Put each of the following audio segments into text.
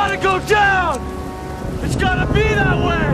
gotta go down! It's gotta be that way!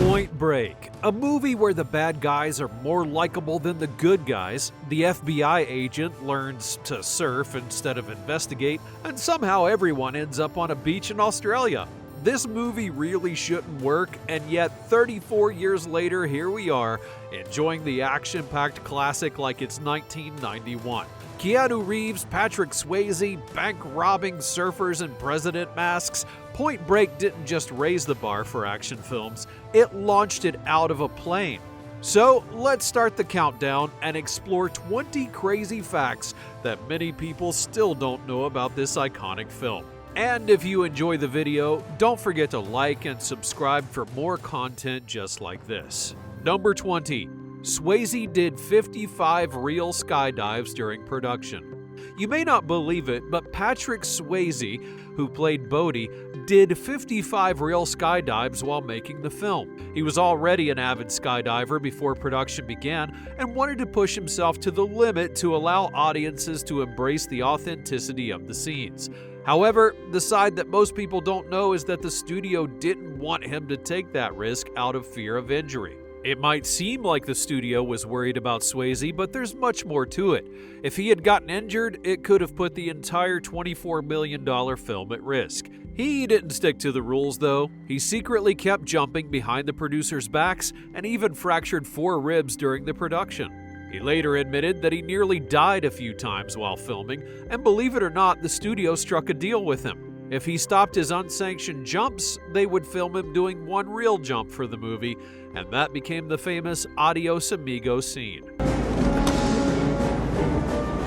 Point Break, a movie where the bad guys are more likable than the good guys, the FBI agent learns to surf instead of investigate, and somehow everyone ends up on a beach in Australia. This movie really shouldn't work, and yet 34 years later, here we are, enjoying the action-packed classic like it's 1991. Keanu Reeves, Patrick Swayze, bank-robbing surfers in president masks. Point Break didn't just raise the bar for action films, it launched it out of a plane. So let's start the countdown and explore 20 crazy facts that many people still don't know about this iconic film. And if you enjoy the video, don't forget to like and subscribe for more content just like this. Number 20. Swayze did 55 real skydives during production. You may not believe it, but Patrick Swayze, who played Bodhi, did 55 real skydives while making the film. He was already an avid skydiver before production began and wanted to push himself to the limit to allow audiences to embrace the authenticity of the scenes. However, the side that most people don't know is that the studio didn't want him to take that risk out of fear of injury. It might seem like the studio was worried about Swayze, but there's much more to it. If he had gotten injured, it could have put the entire $24 million film at risk. He didn't stick to the rules, though. He secretly kept jumping behind the producers' backs and even fractured 4 ribs during the production. He later admitted that he nearly died a few times while filming, and believe it or not, the studio struck a deal with him. If he stopped his unsanctioned jumps, they would film him doing one real jump for the movie, and that became the famous Adios Amigo scene.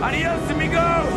Adios, amigo!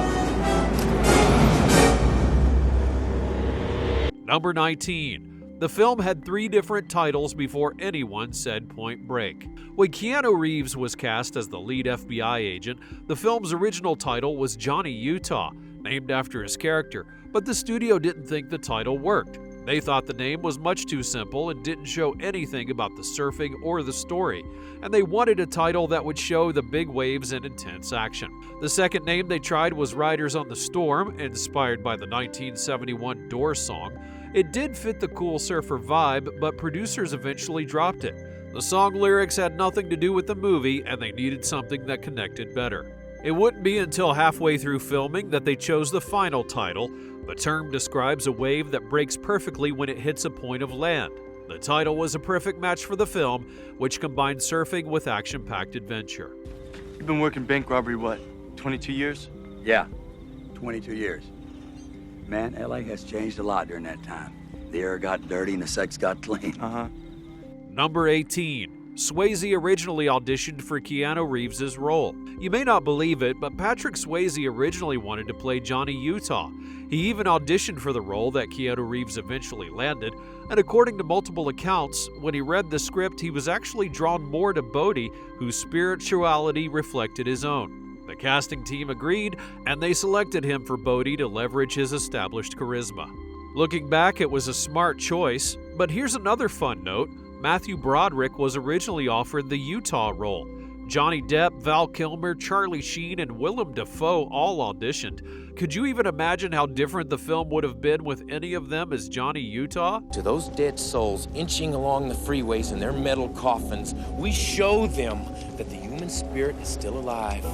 Number 19. The film had 3 different titles before anyone said Point Break. When Keanu Reeves was cast as the lead FBI agent, the film's original title was Johnny Utah, named after his character, but the studio didn't think the title worked. They thought the name was much too simple and didn't show anything about the surfing or the story, and they wanted a title that would show the big waves and intense action. The second name they tried was Riders on the Storm, inspired by the 1971 Doors song. It did fit the cool surfer vibe, but producers eventually dropped it. The song lyrics had nothing to do with the movie, and they needed something that connected better. It wouldn't be until halfway through filming that they chose the final title. The term describes a wave that breaks perfectly when it hits a point of land. The title was a perfect match for the film, which combined surfing with action-packed adventure. You've been working bank robbery, what, 22 years? Yeah, 22 years. Man, LA has changed a lot during that time. The air got dirty and the sex got clean. Number 18. Swayze originally auditioned for Keanu Reeves' role. You may not believe it, but Patrick Swayze originally wanted to play Johnny Utah. He even auditioned for the role that Keanu Reeves eventually landed, and according to multiple accounts, when he read the script, he was actually drawn more to Bodhi, whose spirituality reflected his own. The casting team agreed, and they selected him for Bodhi to leverage his established charisma. Looking back, it was a smart choice, but here's another fun note. Matthew Broderick was originally offered the Utah role. Johnny Depp, Val Kilmer, Charlie Sheen, and Willem Dafoe all auditioned. Could you even imagine how different the film would have been with any of them as Johnny Utah? To those dead souls inching along the freeways in their metal coffins, we show them that the human spirit is still alive.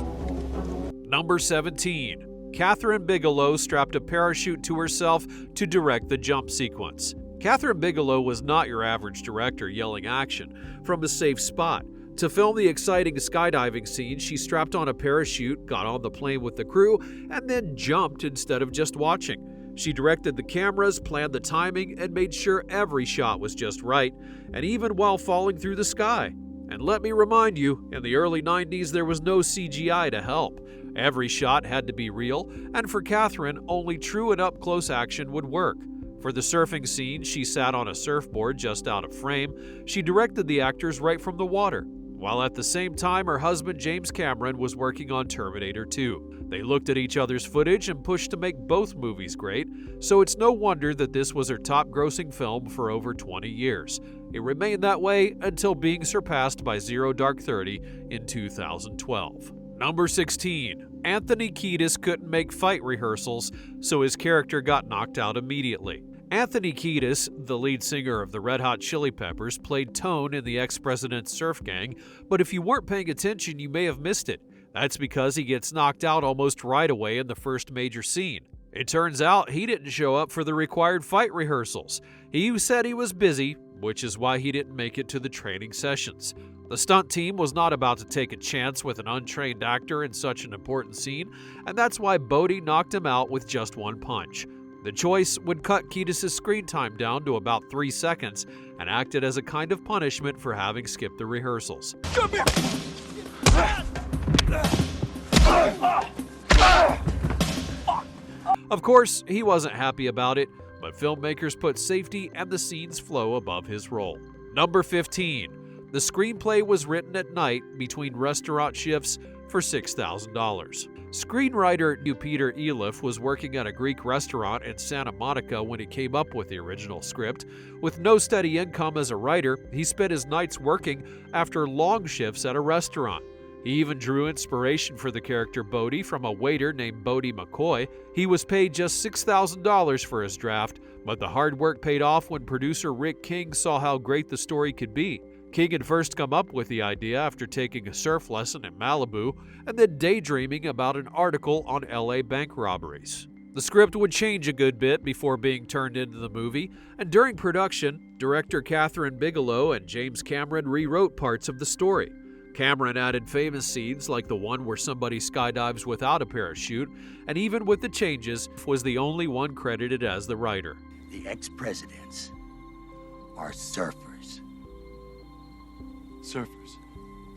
Number 17. Kathryn Bigelow strapped a parachute to herself to direct the jump sequence. Kathryn Bigelow was not your average director yelling action from a safe spot. To film the exciting skydiving scene, she strapped on a parachute, got on the plane with the crew, and then jumped instead of just watching. She directed the cameras, planned the timing, and made sure every shot was just right, and even while falling through the sky. And let me remind you, in the early 90s there was no CGI to help. Every shot had to be real, and for Kathryn, only true and up-close action would work. For the surfing scene, she sat on a surfboard just out of frame. She directed the actors right from the water, while at the same time her husband James Cameron was working on Terminator 2. They looked at each other's footage and pushed to make both movies great, so it's no wonder that this was her top-grossing film for over 20 years. It remained that way until being surpassed by Zero Dark 30 in 2012. Number 16. Anthony Kiedis couldn't make fight rehearsals, so his character got knocked out immediately. Anthony Kiedis, the lead singer of the Red Hot Chili Peppers, played Tone in the ex-president's surf gang, but if you weren't paying attention, you may have missed it. That's because he gets knocked out almost right away in the first major scene. It turns out he didn't show up for the required fight rehearsals. He said he was busy, which is why he didn't make it to the training sessions. The stunt team was not about to take a chance with an untrained actor in such an important scene, and that's why Bodhi knocked him out with just one punch. The choice would cut Kiedis' screen time down to about 3 seconds and acted as a kind of punishment for having skipped the rehearsals. Come here! Of course, he wasn't happy about it, but filmmakers put safety and the scene's flow above his role. Number 15. The screenplay was written at night between restaurant shifts for $6,000. Screenwriter Peter Eliff was working at a Greek restaurant in Santa Monica when he came up with the original script. With no steady income as a writer, he spent his nights working after long shifts at a restaurant. He even drew inspiration for the character Bodhi from a waiter named Bodhi McCoy. He was paid just $6,000 for his draft, but the hard work paid off when producer Rick King saw how great the story could be. King had first come up with the idea after taking a surf lesson in Malibu and then daydreaming about an article on LA bank robberies. The script would change a good bit before being turned into the movie, and during production, director Kathryn Bigelow and James Cameron rewrote parts of the story. Cameron added famous scenes like the one where somebody skydives without a parachute, and even with the changes, was the only one credited as the writer. The ex-presidents are surfers. Surfers.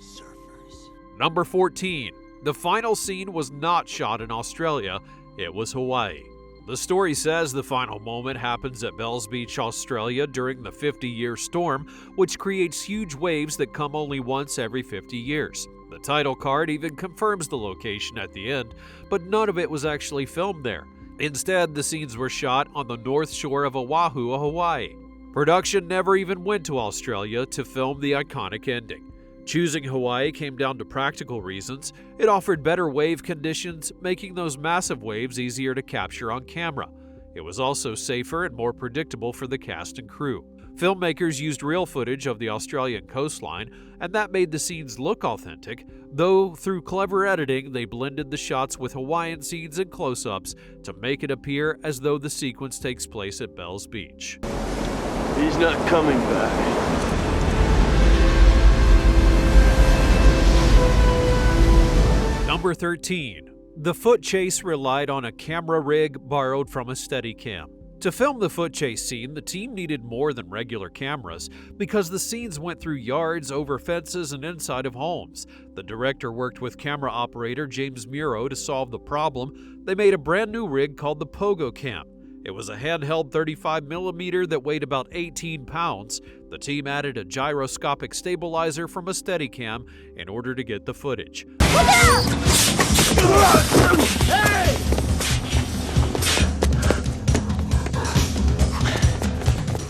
Surfers. Number 14. The final scene was not shot in Australia, it was Hawaii. The story says the final moment happens at Bells Beach, Australia during the 50-year storm, which creates huge waves that come only once every 50 years. The title card even confirms the location at the end, but none of it was actually filmed there. Instead, the scenes were shot on the north shore of Oahu, Hawaii. Production never even went to Australia to film the iconic ending. Choosing Hawaii came down to practical reasons. It offered better wave conditions, making those massive waves easier to capture on camera. It was also safer and more predictable for the cast and crew. Filmmakers used real footage of the Australian coastline, and that made the scenes look authentic, though through clever editing they blended the shots with Hawaiian scenes and close-ups to make it appear as though the sequence takes place at Bells Beach. He's not coming back. Number 13. The foot chase relied on a camera rig borrowed from a Steadicam. To film the foot chase scene, the team needed more than regular cameras because the scenes went through yards, over fences, and inside of homes. The director worked with camera operator James Muro to solve the problem. They made a brand new rig called the Pogo Cam. It was a handheld 35mm that weighed about 18 pounds. The team added a gyroscopic stabilizer from a Steadicam in order to get the footage.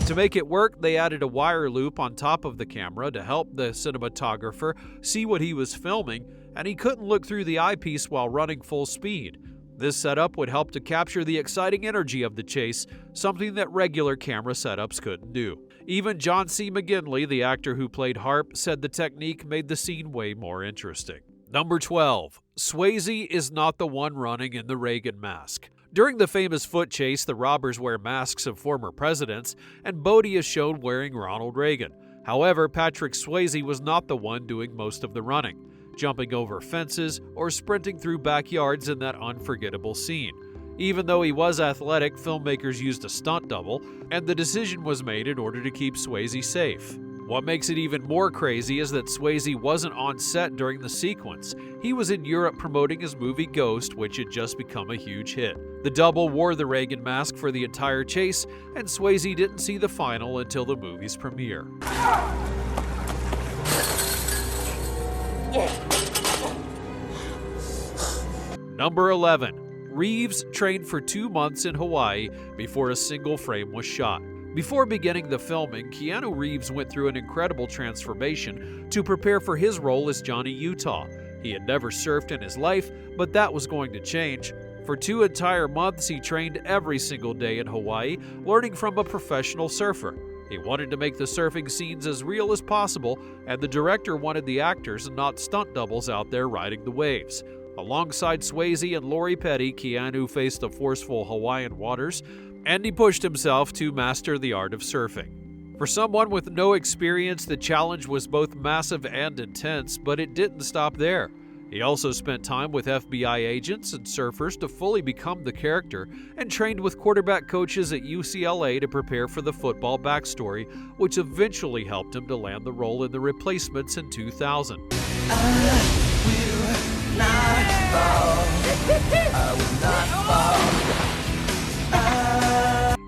To make it work, they added a wire loop on top of the camera to help the cinematographer see what he was filming, and he couldn't look through the eyepiece while running full speed. This setup would help to capture the exciting energy of the chase, something that regular camera setups couldn't do. Even John C. McGinley, the actor who played Harp, said the technique made the scene way more interesting. Number 12. Swayze is not the one running in the Reagan mask. During the famous foot chase, the robbers wear masks of former presidents, and Bodhi is shown wearing Ronald Reagan. However, Patrick Swayze was not the one doing most of the running, jumping over fences or sprinting through backyards in that unforgettable scene. Even though he was athletic, filmmakers used a stunt double, and the decision was made in order to keep Swayze safe. What makes it even more crazy is that Swayze wasn't on set during the sequence. He was in Europe promoting his movie Ghost, which had just become a huge hit. The double wore the Reagan mask for the entire chase, and Swayze didn't see the final until the movie's premiere. Number 11. Reeves trained for 2 months in Hawaii before a single frame was shot. Before beginning the filming, Keanu Reeves went through an incredible transformation to prepare for his role as Johnny Utah. He had never surfed in his life, but that was going to change. For 2 entire months, he trained every single day in Hawaii, learning from a professional surfer. He wanted to make the surfing scenes as real as possible, and the director wanted the actors and not stunt doubles out there riding the waves. Alongside Swayze and Lori Petty, Keanu faced the forceful Hawaiian waters, and he pushed himself to master the art of surfing. For someone with no experience, the challenge was both massive and intense, but it didn't stop there. He also spent time with FBI agents and surfers to fully become the character, and trained with quarterback coaches at UCLA to prepare for the football backstory, which eventually helped him to land the role in The Replacements in 2000.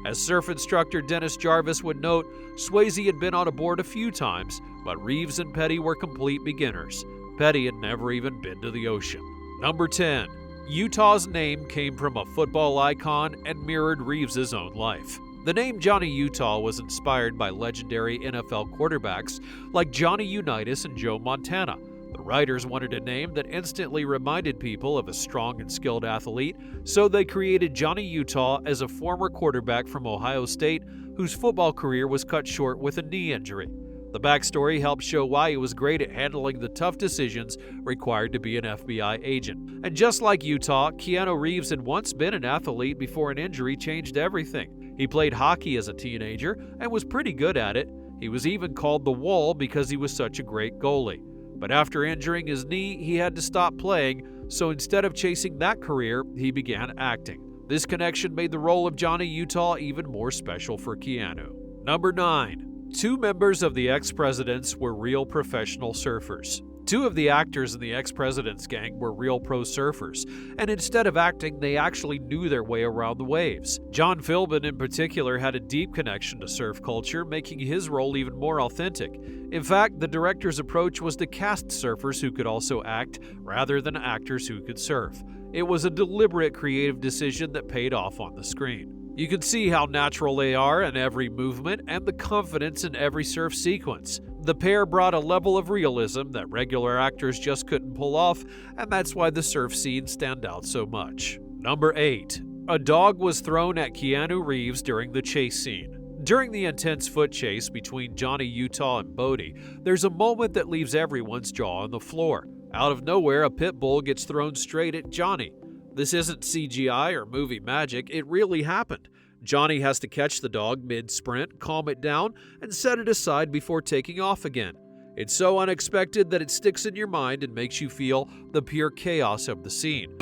As surf instructor Dennis Jarvis would note, Swayze had been on a board a few times, but Reeves and Petty were complete beginners. Petty had never even been to the ocean. Number 10. Utah's name came from a football icon and mirrored Reeves' own life. The name Johnny Utah was inspired by legendary NFL quarterbacks like Johnny Unitas and Joe Montana. The writers wanted a name that instantly reminded people of a strong and skilled athlete, so they created Johnny Utah as a former quarterback from Ohio State whose football career was cut short with a knee injury. The backstory helped show why he was great at handling the tough decisions required to be an FBI agent. And just like Utah, Keanu Reeves had once been an athlete before an injury changed everything. He played hockey as a teenager and was pretty good at it. He was even called the Wall because he was such a great goalie. But after injuring his knee, he had to stop playing, so instead of chasing that career, he began acting. This connection made the role of Johnny Utah even more special for Keanu. Number 9. 2 members of the ex-presidents were real professional surfers. 2 of the actors in the ex-presidents gang were real pro surfers, and instead of acting, they actually knew their way around the waves. John Philbin in particular had a deep connection to surf culture, making his role even more authentic. In fact, the director's approach was to cast surfers who could also act, rather than actors who could surf. It was a deliberate creative decision that paid off on the screen. You can see how natural they are in every movement and the confidence in every surf sequence. The pair brought a level of realism that regular actors just couldn't pull off, and that's why the surf scenes stand out so much. Number 8. A dog was thrown at Keanu Reeves during the chase scene. During the intense foot chase between Johnny Utah and Bodie, there's a moment that leaves everyone's jaw on the floor. Out of nowhere, a pit bull gets thrown straight at Johnny. This isn't CGI or movie magic, it really happened. Johnny has to catch the dog mid-sprint, calm it down, and set it aside before taking off again. It's so unexpected that it sticks in your mind and makes you feel the pure chaos of the scene.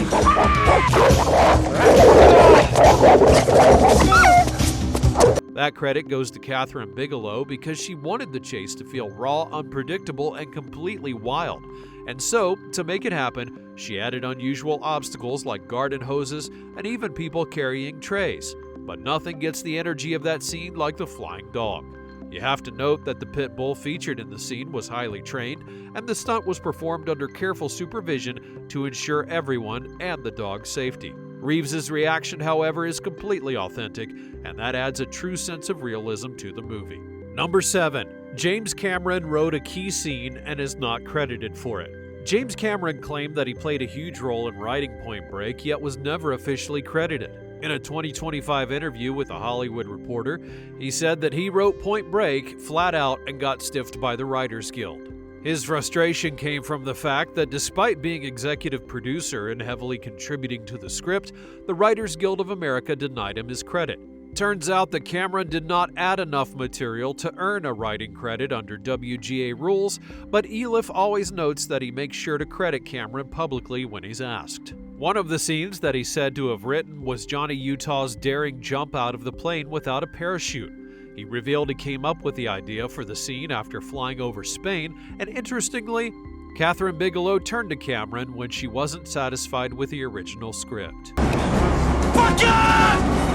That credit goes to Kathryn Bigelow because she wanted the chase to feel raw, unpredictable, and completely wild. And so, to make it happen, she added unusual obstacles like garden hoses and even people carrying trays. But nothing gets the energy of that scene like the flying dog. You have to note that the pit bull featured in the scene was highly trained, and the stunt was performed under careful supervision to ensure everyone and the dog's safety. Reeves' reaction, however, is completely authentic, and that adds a true sense of realism to the movie. Number 7. James Cameron wrote a key scene and is not credited for it. James Cameron claimed that he played a huge role in writing Point Break, yet was never officially credited. In a 2025 interview with a Hollywood Reporter, he said that he wrote Point Break flat out and got stiffed by the Writers Guild. His frustration came from the fact that despite being executive producer and heavily contributing to the script, the Writers Guild of America denied him his credit. Turns out that Cameron did not add enough material to earn a writing credit under WGA rules, but Elif always notes that he makes sure to credit Cameron publicly when he's asked. One of the scenes that he's said to have written was Johnny Utah's daring jump out of the plane without a parachute. He revealed he came up with the idea for the scene after flying over Spain, and interestingly, Kathryn Bigelow turned to Cameron when she wasn't satisfied with the original script. Fuck off!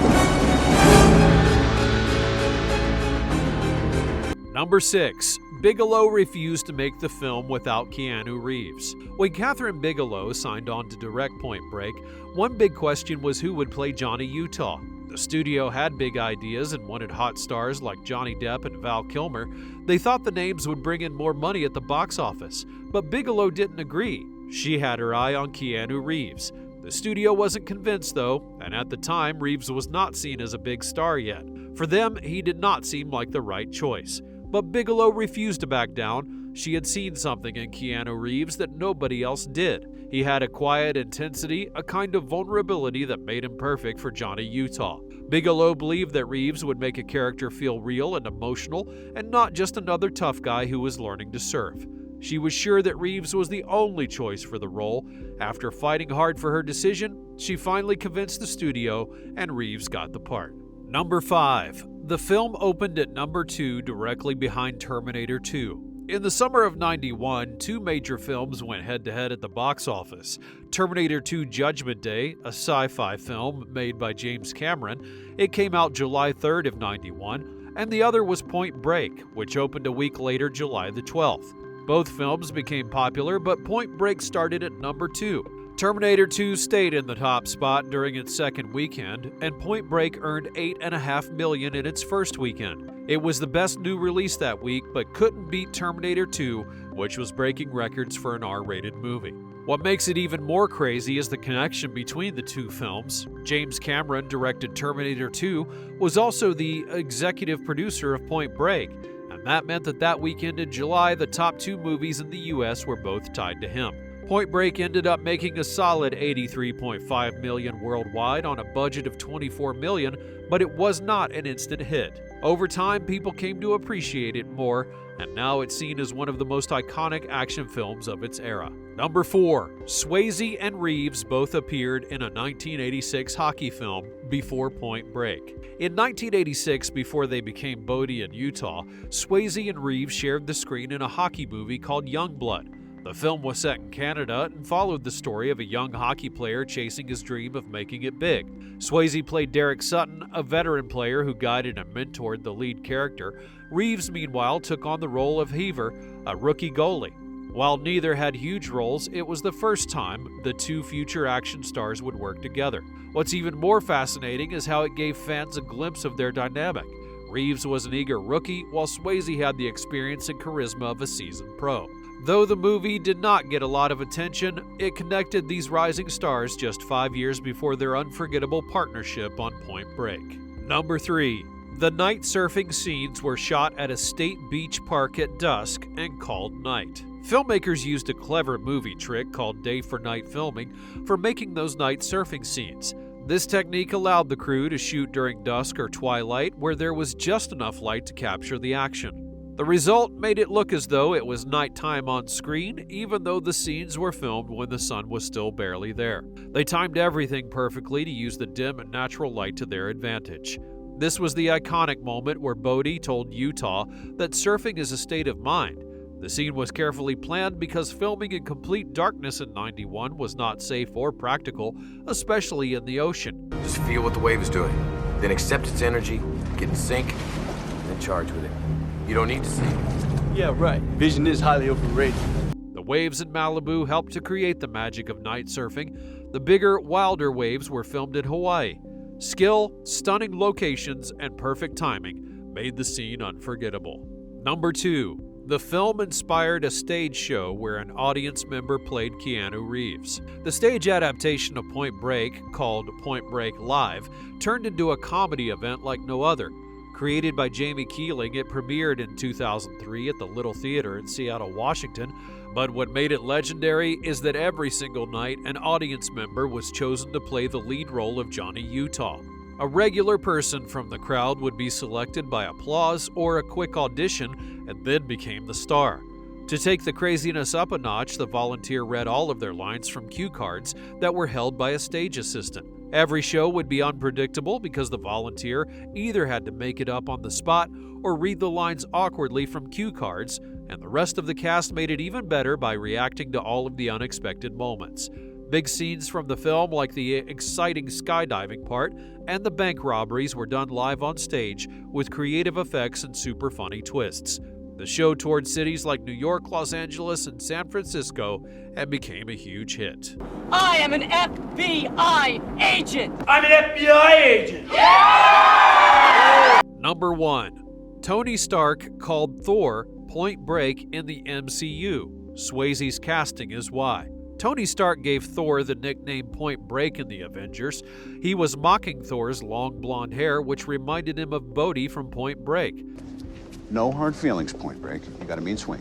Number 6. Bigelow refused to make the film without Keanu Reeves. When Kathryn Bigelow signed on to direct Point Break, one big question was who would play Johnny Utah. The studio had big ideas and wanted hot stars like Johnny Depp and Val Kilmer. They thought the names would bring in more money at the box office, but Bigelow didn't agree. She had her eye on Keanu Reeves. The studio wasn't convinced though, and at the time Reeves was not seen as a big star yet. For them, he did not seem like the right choice. But Bigelow refused to back down. She had seen something in Keanu Reeves that nobody else did. He had a quiet intensity, a kind of vulnerability that made him perfect for Johnny Utah. Bigelow believed that Reeves would make a character feel real and emotional, and not just another tough guy who was learning to surf. She was sure that Reeves was the only choice for the role. After fighting hard for her decision, she finally convinced the studio, and Reeves got the part. Number 5. The film opened at number 2, directly behind Terminator 2. In the summer of '91, two major films went head-to-head at the box office. Terminator 2 Judgment Day, a sci-fi film made by James Cameron, it came out July 3rd of '91, and the other was Point Break, which opened a week later, July the 12th. Both films became popular, but Point Break started at number 2. Terminator 2 stayed in the top spot during its second weekend, and Point Break earned $8.5 million in its first weekend. It was the best new release that week, but couldn't beat Terminator 2, which was breaking records for an R-rated movie. What makes it even more crazy is the connection between the two films. James Cameron directed Terminator 2, was also the executive producer of Point Break, and that meant that weekend in July, the top two movies in the US were both tied to him. Point Break ended up making a solid $83.5 million worldwide on a budget of $24 million, but it was not an instant hit. Over time, people came to appreciate it more, and now it's seen as one of the most iconic action films of its era. Number 4. Swayze and Reeves both appeared in a 1986 hockey film before Point Break. In 1986, before they became Bodie and Utah, Swayze and Reeves shared the screen in a hockey movie called Youngblood. The film was set in Canada and followed the story of a young hockey player chasing his dream of making it big. Swayze played Derek Sutton, a veteran player who guided and mentored the lead character. Reeves, meanwhile, took on the role of Heaver, a rookie goalie. While neither had huge roles, it was the first time the two future action stars would work together. What's even more fascinating is how it gave fans a glimpse of their dynamic. Reeves was an eager rookie, while Swayze had the experience and charisma of a seasoned pro. Though the movie did not get a lot of attention, it connected these rising stars just 5 years before their unforgettable partnership on Point Break. Number 3. The night surfing scenes were shot at a state beach park at dusk and called night. Filmmakers used a clever movie trick called day-for-night filming for making those night surfing scenes. This technique allowed the crew to shoot during dusk or twilight where there was just enough light to capture the action. The result made it look as though it was nighttime on screen, even though the scenes were filmed when the sun was still barely there. They timed everything perfectly to use the dim and natural light to their advantage. This was the iconic moment where Bodie told Utah that surfing is a state of mind. The scene was carefully planned because filming in complete darkness in '91 was not safe or practical, especially in the ocean. Just feel what the wave is doing, then accept its energy, get in sync, then charge with it. You don't need to see it. Yeah, right. Vision is highly overrated. The waves in Malibu helped to create the magic of night surfing. The bigger, wilder waves were filmed in Hawaii. Skill, stunning locations, and perfect timing made the scene unforgettable. Number 2. The film inspired a stage show where an audience member played Keanu Reeves. The stage adaptation of Point Break, called Point Break Live, turned into a comedy event like no other. Created by Jamie Keeling, it premiered in 2003 at the Little Theater in Seattle, Washington. But what made it legendary is that every single night, an audience member was chosen to play the lead role of Johnny Utah. A regular person from the crowd would be selected by applause or a quick audition and then became the star. To take the craziness up a notch, the volunteer read all of their lines from cue cards that were held by a stage assistant. Every show would be unpredictable because the volunteer either had to make it up on the spot or read the lines awkwardly from cue cards, and the rest of the cast made it even better by reacting to all of the unexpected moments. Big scenes from the film, like the exciting skydiving part and the bank robberies, were done live on stage with creative effects and super funny twists. The show toured cities like New York, Los Angeles, and San Francisco and became a huge hit. I am an FBI agent! I'm an FBI agent! Number 1. Tony Stark called Thor Point Break in the MCU. Swayze's casting is why. Tony Stark gave Thor the nickname Point Break in the Avengers. He was mocking Thor's long blonde hair, which reminded him of Bodhi from Point Break. No hard feelings, Point Break. You got a mean swing.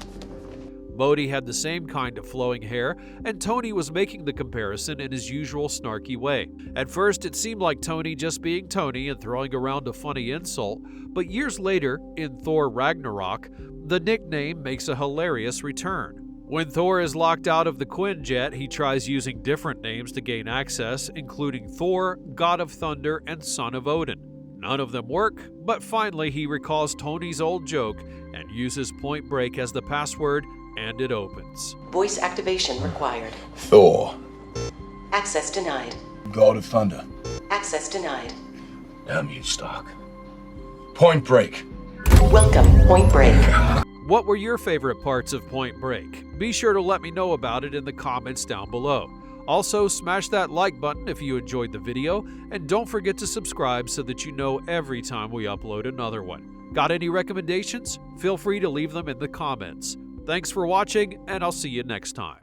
Bodhi had the same kind of flowing hair, and Tony was making the comparison in his usual snarky way. At first, it seemed like Tony just being Tony and throwing around a funny insult, but years later, in Thor Ragnarok, the nickname makes a hilarious return. When Thor is locked out of the Quinjet, he tries using different names to gain access, including Thor, God of Thunder, and Son of Odin. None of them work, but finally he recalls Tony's old joke and uses Point Break as the password, and it opens. Voice activation required. Thor. Access denied. God of Thunder. Access denied. Damn you, Stark. Point Break. Welcome, Point Break. What were your favorite parts of Point Break? Be sure to let me know about it in the comments down below. Also, smash that like button if you enjoyed the video, and don't forget to subscribe so that you know every time we upload another one. Got any recommendations? Feel free to leave them in the comments. Thanks for watching, and I'll see you next time.